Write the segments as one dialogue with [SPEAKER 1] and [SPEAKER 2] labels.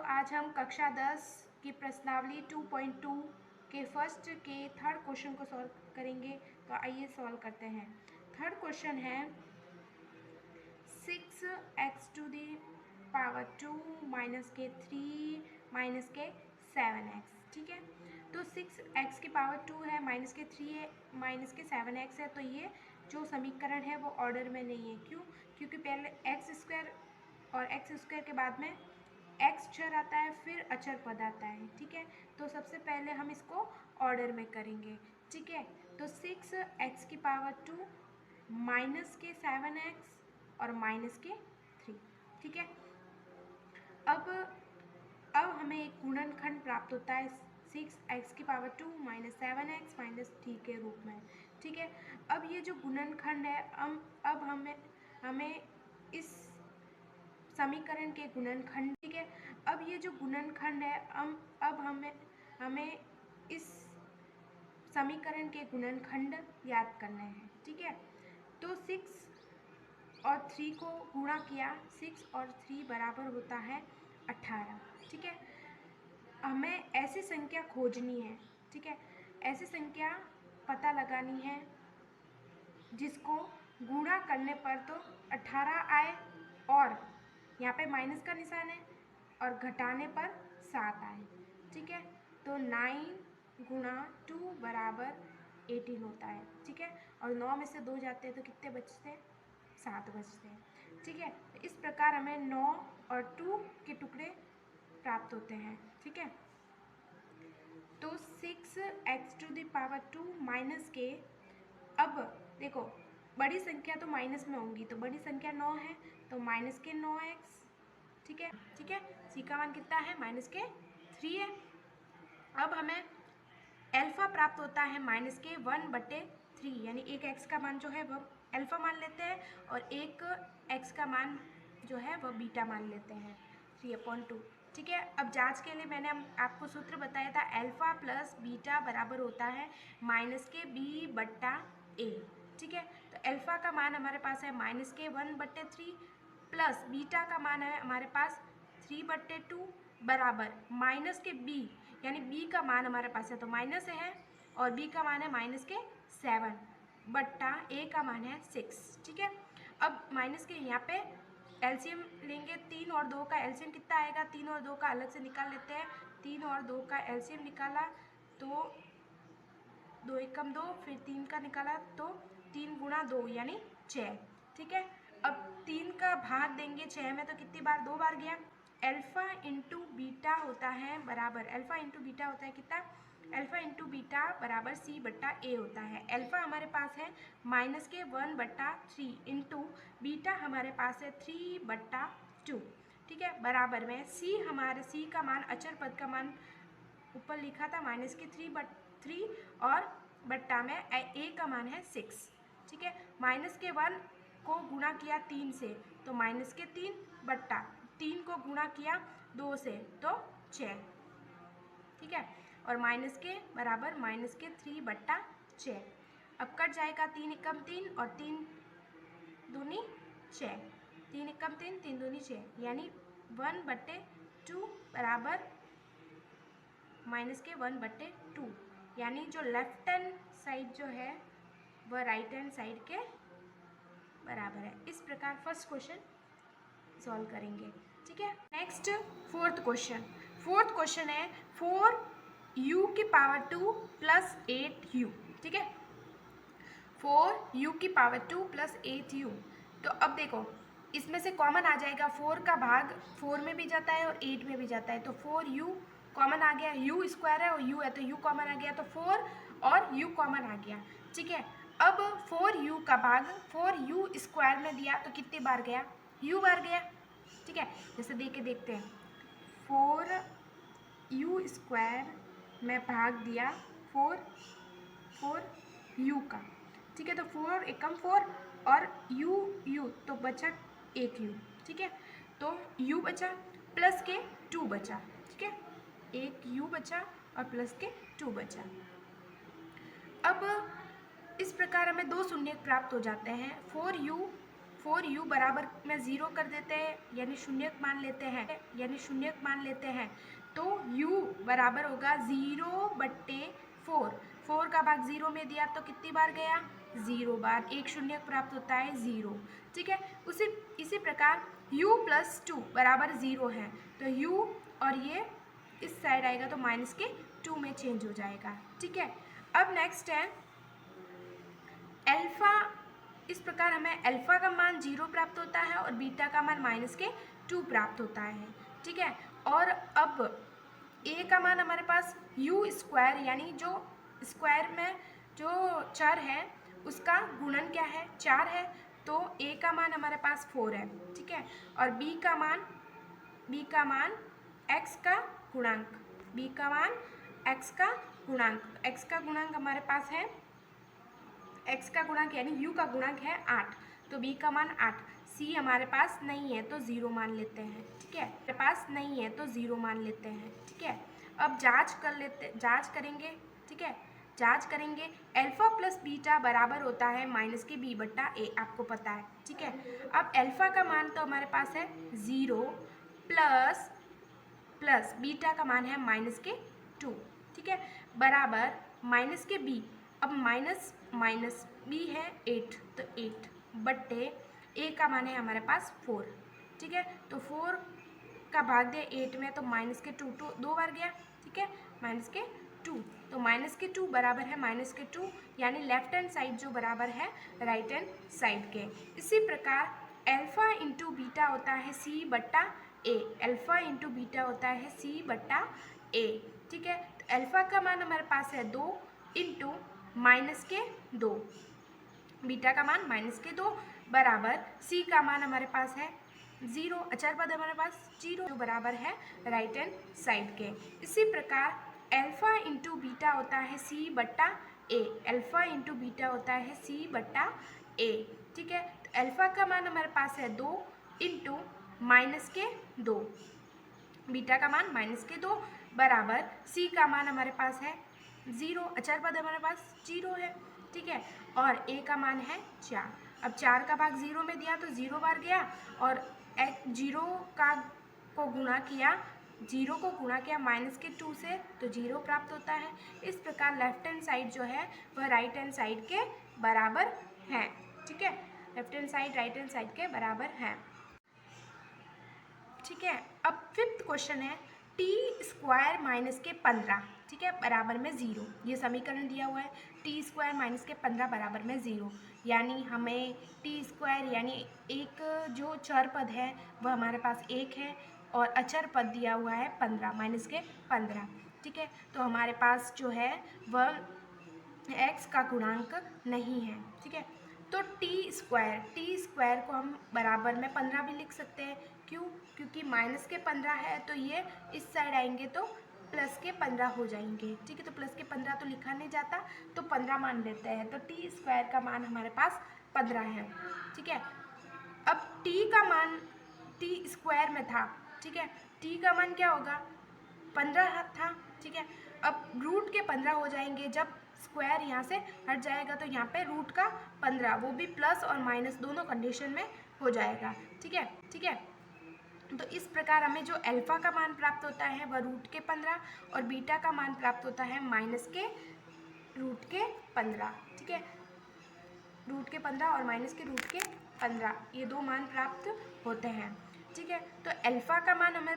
[SPEAKER 1] आज हम कक्षा 10 की प्रश्नावली 2.2 के फर्स्ट के थर्ड क्वेश्चन को सॉल्व करेंगे। तो आइए सॉल्व करते हैं। थर्ड क्वेश्चन है 6x to the power 2 minus के 3 माइनस के 7x। ठीक है, तो 6x की पावर 2 है, माइनस के 3 है, माइनस के 7x है। तो ये जो समीकरण है वो ऑर्डर में नहीं है। क्यों? क्योंकि पहले एक्स स्क्वायर और एक्स स्क्वायर के बाद में एक्स चर आता है, फिर अचर पद आता है। ठीक है, तो सबसे पहले हम इसको ऑर्डर में करेंगे। ठीक है, तो 6x की पावर 2 माइनस के 7x और माइनस के 3। ठीक है, अब हमें एक गुणनखंड प्राप्त होता है 6x की पावर 2 माइनस 7x माइनस 3 के रूप में। ठीक है, अब ये जो गुणनखंड है अब हमें इस समीकरण के गुणनखंड, ठीक है, अब ये जो गुणनखंड है अब हमें इस समीकरण के गुणनखंड याद करने हैं। ठीक है, तो 6 और 3 को गुणा किया, 6 और 3 बराबर होता है 18। ठीक है, हमें ऐसी संख्या खोजनी है। ठीक है, ऐसी संख्या पता लगानी है जिसको गुणा करने पर तो 18 आए और यहाँ पे माइनस का निशान है और घटाने पर 7 आए। ठीक है, तो 9 गुणा 2 बराबर 18 होता है। ठीक है, और 9 में से 2 जाते हैं तो कितने बचते हैं? 7 बचते हैं। ठीक है, तो इस प्रकार हमें 9 और 2 के टुकड़े प्राप्त होते हैं। ठीक है, तो 6x to the power 2 minus के, अब देखो बड़ी संख्या तो माइनस में होंगी, तो बड़ी संख्या 9 है तो माइनस के 9x। ठीक है, ठीक है, सी का मान कितना है? माइनस के 3 है। अब हमें एल्फा प्राप्त होता है माइनस के 1/3, यानी एक एक्स का मान जो है वह एल्फा मान लेते हैं और एक एक्स का मान जो है वह बीटा मान लेते हैं, 3/2। ठीक है, अब जांच के लिए मैंने आपको सूत्र बताया था, एल्फा प्लस बीटा बराबर होता है माइनस के b/a। ठीक है, तो एल्फा का मान हमारे पास है माइनस के 1/3 प्लस बीटा का मान है हमारे पास 3/2 बराबर माइनस के b, यानी b का मान हमारे पास है तो माइनस है और b का मान है माइनस के 7 बट्टा a का मान है 6। ठीक है, अब माइनस के यहाँ पे एलसीएम लेंगे, 3 और 2 का एलसीएम कितना आएगा? 3 और 2 का अलग से निकाल लेते हैं। 3 और 2 का एलसीएम निकाला तो 2 एकम 2, फिर 3 का निकाला तो 3 गुणा 2 यानी 6। ठीक है, अब 3 का भाग देंगे 6 में तो कितनी बार? 2 बार गया। एल्फा इंटू बीटा होता है बराबर, एल्फा इंटू बीटा होता है कितना? एल्फा इंटू बीटा बराबर c/a होता है। एल्फा हमारे पास है माइनस के 1/3 इंटू बीटा हमारे पास है 3/2। ठीक है, बराबर में सी का मान, अचर पद का मान ऊपर लिखा था माइनस के 3/3 और बट्टा में a का मान है 6। ठीक है, माइनस के 1 को गुणा किया 3 से तो माइनस के 3 बट्टा 3 को गुणा किया 2 से तो 6। ठीक है, और माइनस के बराबर माइनस के 3/6। अब कट जाएगा 3 एकम 3 और 3 दूनी 6, 3 एकम 3, 3 दूनी 6, यानी 1/2 बराबर माइनस के 1/2, यानी जो लेफ्ट हैंड साइड जो है वह राइट हैंड साइड के बराबर है। इस प्रकार फर्स्ट क्वेश्चन सॉल्व करेंगे। ठीक है, नेक्स्ट फोर्थ क्वेश्चन है 4u की पावर 2 प्लस 8u। ठीक है, 4u की पावर 2 प्लस 8u। तो अब देखो इसमें से कॉमन आ जाएगा, 4 का भाग 4 में भी जाता है और 8 में भी जाता है, तो 4u कॉमन आ गया, u स्क्वायर है और u है तो u कॉमन आ गया, तो 4 और u कॉमन आ गया। ठीक है, अब 4u का भाग 4u स्क्वायर में दिया तो कितनी बार गया? u बार गया। ठीक है, जैसे देख के देखते हैं, 4u स्क्वायर में भाग दिया 4u का। ठीक है, तो 4 एकम 4 और u तो बचा 1u। ठीक है, तो u बचा प्लस के 2 बचा। ठीक है, 1u बचा और प्लस के 2 बचा। अब इस प्रकार हमें 2 शून्य प्राप्त हो जाते हैं, 4u 4u बराबर में 0 कर देते हैं, यानी शून्यक मान लेते हैं, तो u बराबर होगा 0/4। 4 का भाग 0 में दिया तो कितनी बार गया? 0 बार। एक शून्यक प्राप्त होता है 0। ठीक है, इसी प्रकार u + 2 बराबर 0 है, तो u और ये इस साइड आएगा तो -2 में चेंज हो जाएगा। ठीक है, अब नेक्स्ट है अल्फा। इस प्रकार हमें अल्फा का मान 0 प्राप्त होता है और बीटा का मान -2 प्राप्त होता है। ठीक है, और अब a का मान हमारे पास u², यानी जो स्क्वायर में जो चर है उसका गुणन क्या है? 4 है, तो a का मान हमारे पास 4 है। ठीक है, और b का मान x का गुणांक हमारे पास है, x का गुणांक यानी u का गुणांक है 8, तो b का मान 8। c हमारे पास नहीं है तो 0 मान लेते हैं। ठीक है, हमारे पास नहीं है तो 0 मान लेते हैं। ठीक है, अब जांच करेंगे। ठीक है, जांच करेंगे अल्फा + बीटा बराबर होता है -b/a, आपको पता है। ठीक है, अब अल्फा का मान तो हमारे पास है 0 प्लस बीटा का मान है -2। ठीक है, बराबर -b। अब माइनस b है 8, तो 8/a का मान है हमारे पास 4। ठीक है, तो 4 का भाग दिया 8 में तो -2 2 बार गया। ठीक है, -2, तो -2 बराबर है -2, यानी लेफ्ट हैंड साइड जो बराबर है राइट हैंड साइड के। इसी प्रकार अल्फा × बीटा होता है c/a। ठीक है, तो अल्फा का मान हमारे पास है 2 × -2, बीटा का मान -2 बराबर c का मान हमारे पास है 0, अचर पद हमारे पास 0, जो बराबर है राइट हैंड साइड के। इसी प्रकार अल्फा × बीटा होता है c/a। ठीक है, तो अल्फा का मान हमारे पास है 2 × -2, बीटा का मान -2 बराबर c का मान हमारे पास है 0, अचर पद हमारे पास 0 है। ठीक है, और a का मान है 4। अब 4 का भाग 0 में दिया तो 0 बार गया, और 0 को गुणा किया -2 से, तो 0 प्राप्त होता है। इस प्रकार लेफ्ट हैंड साइड जो है वह राइट हैंड साइड के बराबर है। ठीक है, left hand side right hand side के बराबर है। ठीक है, अब 5th क्वेश्चन है t² - 15। ठीक है, बराबर में 0। ये समीकरण दिया हुआ है t² - 15 बराबर में 0, यानी हमें t² यानी एक जो चर पद है वह हमारे पास 1 है, और अचर पद दिया हुआ है 15। ठीक है, तो हमारे पास जो है वह x का गुणांक नहीं है। ठीक है, तो t² को हम बराबर में 15 भी लिख सकते हैं। क्यों? क्योंकि -15 है, तो ये इस साइड आएंगे तो +15 हो जाएंगे। ठीक है, तो +15 तो लिखा नहीं जाता, तो 15 मान लेते हैं, तो t² का मान हमारे पास 15 है। ठीक है, अब t का मान t² में था। ठीक है, t का मान क्या होगा? 15 था। ठीक है, अब रूट के 15 हो जाएंगे, जब स्क्वायर यहाँ से हट जाएगा तो यहाँ पे रूट का 15, वो भी प्लस और माइनस दोनों कंडीशन में हो जाएगा। ठीक है, तो इस प्रकार हमें जो अल्फा का मान प्राप्त होता है वह रूट के 15, और बीटा का मान प्राप्त होता है रूट के 15। ठीक है, रूट के 15 और रूट के 15, ये दो मान प्राप्त होते हैं। ठीक है, तो अल्फा का मान हमें,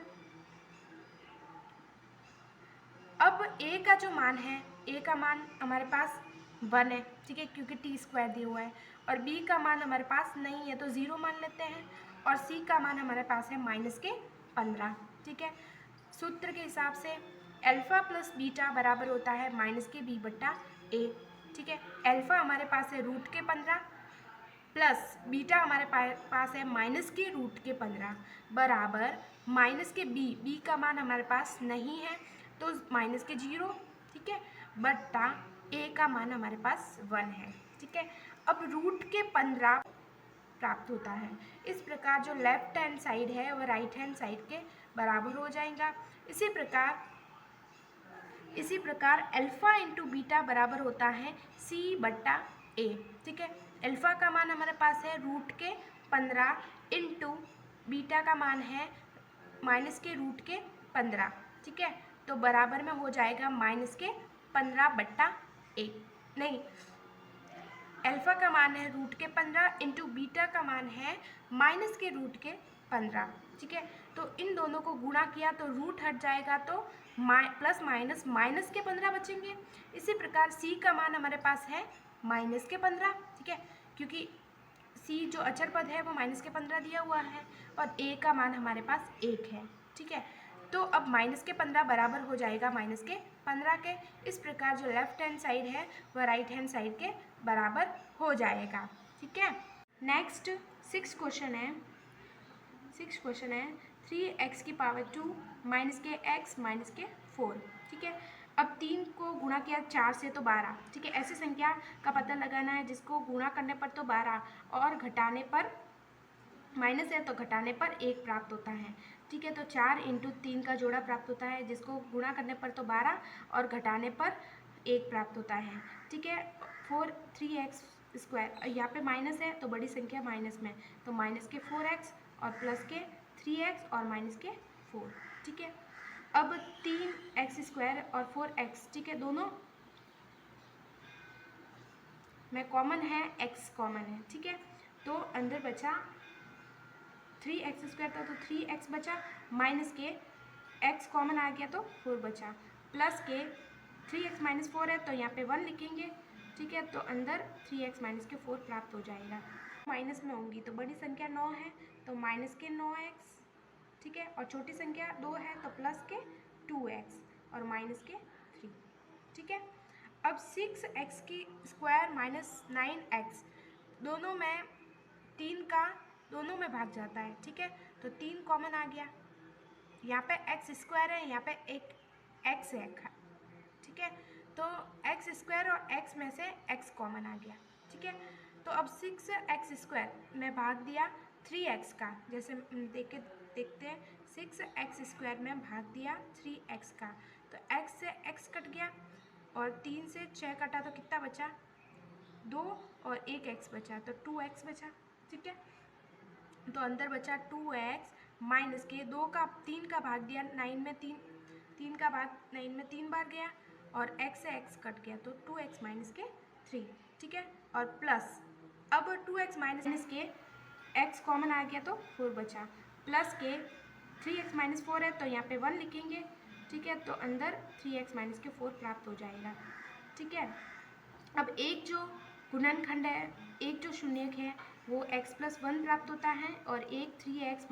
[SPEAKER 1] अब a का जो मान है, a का मान हमारे पास 1 है। ठीक है, क्योंकि t² दिया हुआ है, और b का मान हमारे पास नहीं है तो 0 मान लेते हैं, और c का मान हमारे पास है -15। ठीक है, सूत्र के हिसाब से अल्फा + बीटा बराबर होता है -b/a। ठीक है, अल्फा हमारे पास है रूट के 15 प्लस बीटा हमारे पास है रूट के 15 बराबर -b का मान हमारे पास नहीं है तो -0। ठीक है, बट्टा a का मान हमारे पास 1 है। ठीक है, अब रूट के 15 प्राप्त होता है। इस प्रकार जो लेफ्ट हैंड साइड है वह राइट हैंड साइड के बराबर हो जाएगा। इसी प्रकार अल्फा × बीटा बराबर होता है c/a। ठीक है, अल्फा का मान हमारे पास है रूट के 15 इंटू बीटा का मान है माइनस के रूट के 15, ठीक है। तो बराबर में हो जाएगा माइनस के 15/1, नहीं, अल्फ़ा का मान है रूट के 15 इंटू बीटा का मान है माइनस के रूट के 15, ठीक है। तो इन दोनों को गुणा किया तो रूट हट जाएगा, तो प्लस माइनस माइनस के 15 बचेंगे। इसी प्रकार सी का मान हमारे पास है माइनस के 15, ठीक है, क्योंकि सी जो अचर पद है वो माइनस के 15 दिया हुआ है और ए का मान हमारे पास 1 है, ठीक है। तो अब माइनस के 15 बराबर हो जाएगा माइनस के 15 के। इस प्रकार जो लेफ्ट हैंड साइड है वह राइट हैंड साइड के बराबर हो जाएगा, ठीक है। नेक्स्ट 6 क्वेश्चन है 3x⁻² माइनस के x माइनस के 4, ठीक है। अब 3 को गुणा किया 4 से तो 12, ठीक है। ऐसी संख्या का पता लगाना है जिसको गुणा करने पर तो 12 और घटाने पर माइनस है तो घटाने पर 1 प्राप्त होता है, ठीक है। तो 4 इंटू 3 का जोड़ा प्राप्त होता है जिसको गुणा करने पर तो 12 और घटाने पर 1 प्राप्त होता है, ठीक है। 3x², यहाँ पे माइनस है तो बड़ी संख्या माइनस में, तो माइनस के 4x और प्लस के 3x और माइनस के 4, ठीक है। अब 3x² और 4x, ठीक है, दोनों में कॉमन है, x कॉमन है, ठीक है। तो अंदर बचा 3x² था तो 3x बचा, माइनस के x कॉमन आ गया तो 4 बचा, प्लस के 3x - 4 है तो यहाँ पे 1 लिखेंगे, ठीक है। तो अंदर 3x - 4 प्राप्त हो जाएगा। माइनस में होंगी तो बड़ी संख्या 9 है तो माइनस के 9x, ठीक है, और छोटी संख्या 2 है तो प्लस के 2x और माइनस के 3, ठीक है। अब 6x² - 9x दोनों में 3 का दोनों में भाग जाता है, ठीक है। तो 3 कॉमन आ गया, यहाँ पे x² है, यहाँ पे एक x है, ठीक है। तो x² और x में से x कॉमन आ गया, ठीक है। तो अब 6x² में भाग दिया 3x का, जैसे देखते हैं 6x² में भाग दिया 3x का, तो x से x कट गया और 3 से 6 कटा तो कितना बचा, 2 और 1x बचा तो 2x बचा, ठीक है। तो अंदर बचा 2x माइनस के 3 का भाग दिया 9 में, 3 का भाग 9 में 3 बार गया और x से x कट गया तो 2x माइनस के 3, ठीक है। और प्लस अब 2x माइनस के x कॉमन आ गया तो 4 बचा, प्लस के 3x - 4 है तो यहाँ पे 1 लिखेंगे, ठीक है। तो अंदर 3x - 4 प्राप्त हो जाएगा, ठीक है। अब एक जो गुणनखंड है, एक जो शून्यक है वो x+1 प्राप्त होता है और एक 3x -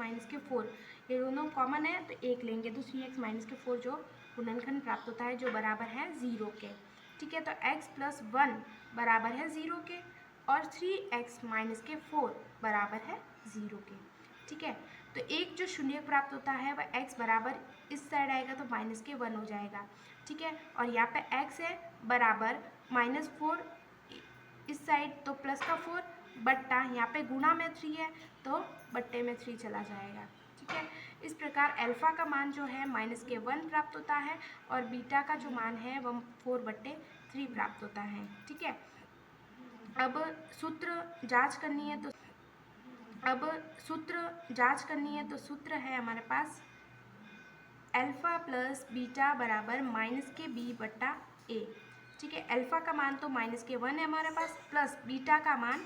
[SPEAKER 1] 4, ये दोनों कॉमन है तो 1 लेंगे तो 3x - 4 जो गुणनखंड प्राप्त होता है जो बराबर है 0 के, ठीक है। तो x+1 बराबर है 0 के और 3x - 4 बराबर है 0 के, ठीक है। तो एक जो शून्यक प्राप्त होता है वह x बराबर इस साइड आएगा तो -1 हो जाएगा, ठीक है। और यहाँ पे x है बराबर -4 इस साइड तो प्लस का 4 बट्टा यहाँ पे गुणा में 3 है तो बट्टे में 3 चला जाएगा, ठीक है। इस प्रकार अल्फ़ा का मान जो है -1 प्राप्त होता है और बीटा का जो मान है वह 4/3 प्राप्त होता है, ठीक है। अब सूत्र जांच करनी है तो सूत्र है हमारे पास अल्फ़ा प्लस बीटा बराबर -b/a, ठीक है। अल्फ़ा का मान तो -1 है हमारे पास, प्लस बीटा का मान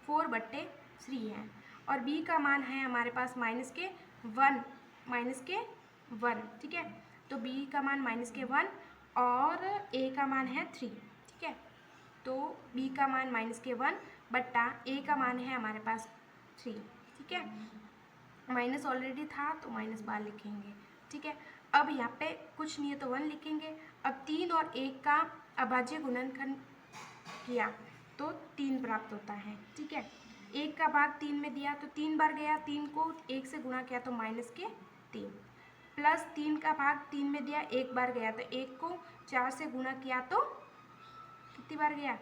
[SPEAKER 1] 4/3 है और b का मान है हमारे पास -1, ठीक है। तो b का मान -1 और a का मान है 3, ठीक है। तो b का मान -1 बट्टा a का मान है हमारे पास 3, ठीक है। माइनस ऑलरेडी था तो माइनस बार लिखेंगे, ठीक है। अब यहाँ पे कुछ नहीं है तो 1 लिखेंगे। अब 3 और 1 का अभाज्य गुणनखंड किया तो 3 प्राप्त होता है, ठीक है। 1 का भाग 3 में दिया तो 3 बार गया, 3 को 1 से गुणा किया तो -3, प्लस 3 का भाग 3 में दिया 1 बार गया तो 1 को 4 से गुणा किया तो कितनी बार गया,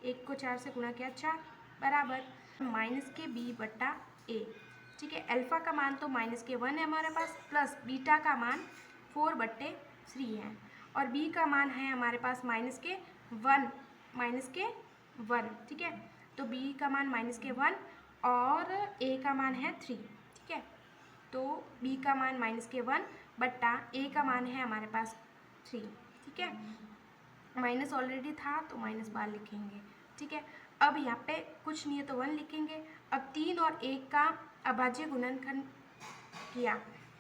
[SPEAKER 1] 1 को 4 से गुणा किया 4 बराबर -b/a, ठीक है। अल्फ़ा का मान तो -1 है हमारे पास, प्लस बीटा का मान 4/3 है और b का मान है हमारे पास -1, ठीक है। तो b का मान -1 और a का मान है 3, ठीक है। तो b का मान -1 बट्टा a का मान है हमारे पास 3, ठीक है। माइनस ऑलरेडी था तो माइनस बाहर लिखेंगे, ठीक है। अब यहाँ पे कुछ नहीं है तो 1 लिखेंगे। अब 3 और 1 का अभाज्य गुणनखंड किया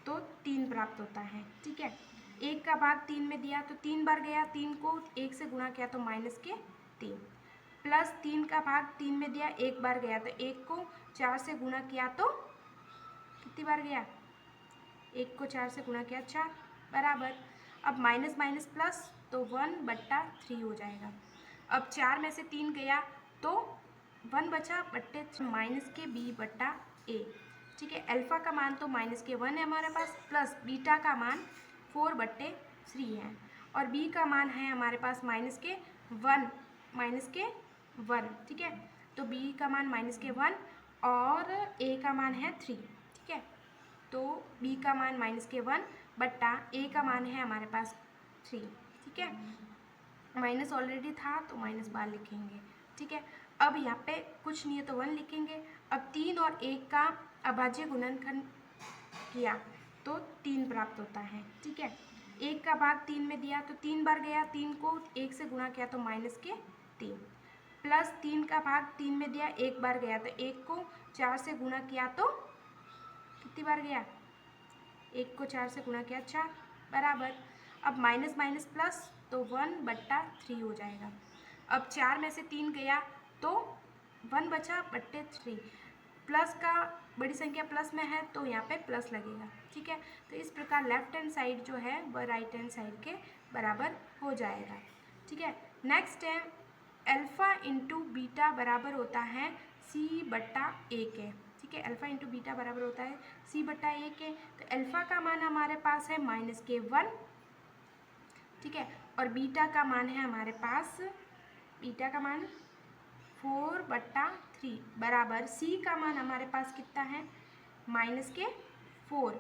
[SPEAKER 1] तो 3 प्राप्त होता है, ठीक है। 1 का भाग 3 में दिया तो 3 बार गया, 3 को 1 से गुणा किया तो -3, प्लस 3 का भाग 3 में दिया, 1 बार गया तो 1 को 4 से गुणा किया तो कितनी बार गया, 1 को 4 से गुणा किया 4, बराबर। अब माइनस माइनस प्लस तो 1/3 हो जाएगा। अब 4 में से 3 गया तो 1 बचा बट्टे -b/a, ठीक है। अल्फ़ा का मान तो -1 है हमारे पास, प्लस बीटा का मान 4/3 है, और b का मान है हमारे पास -1, ठीक है। तो b का मान -1 और a का मान है 3, ठीक है। तो b का मान -1 बट्टा a का मान है हमारे पास 3, ठीक है। माइनस ऑलरेडी था तो माइनस बाहर लिखेंगे, ठीक है। अब यहाँ पे कुछ नहीं है तो 1 लिखेंगे। अब 3 और 1 का अभाज्य गुणनखंड किया तो 3 प्राप्त होता है, ठीक है। 1 का भाग 3 में दिया तो 3 बार गया, 3 को 1 से गुणा किया तो -3, प्लस 3 का भाग 3 में दिया, 1 बार गया तो 1 को 4 से गुणा किया तो कितनी बार गया, 1 को 4 से गुणा किया 4, बराबर। अब माइनस माइनस प्लस तो 1/3 हो जाएगा। अब 4 में से 3 गया तो 1 बचा बट्टे 3, प्लस का बड़ी संख्या प्लस में है तो यहाँ पे प्लस लगेगा, ठीक है। तो इस प्रकार लेफ्ट हैंड साइड जो है वह राइट हैंड साइड के बराबर हो जाएगा, ठीक है। नेक्स्ट है अल्फ़ा इंटू बीटा बराबर होता है c/a के, ठीक है। अल्फ़ा इंटू बीटा बराबर होता है c/a के। तो अल्फ़ा का मान हमारे पास है -1, ठीक है, और बीटा का मान है हमारे पास, बीटा का मान 4/3 बराबर c का मान हमारे पास कितना है -4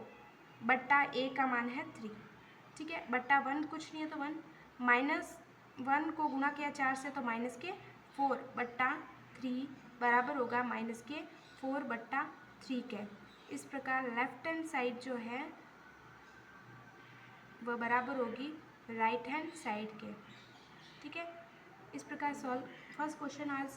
[SPEAKER 1] बट्टा a का मान है 3, ठीक है। बट्टा 1 कुछ नहीं है तो 1, -1 को गुणा किया 4 से तो -4/3 बराबर होगा -4/3 के। इस प्रकार लेफ्ट हैंड साइड जो है वह बराबर होगी राइट हैंड साइड के, ठीक है। इस प्रकार सॉल्व फर्स्ट क्वेश्चन आज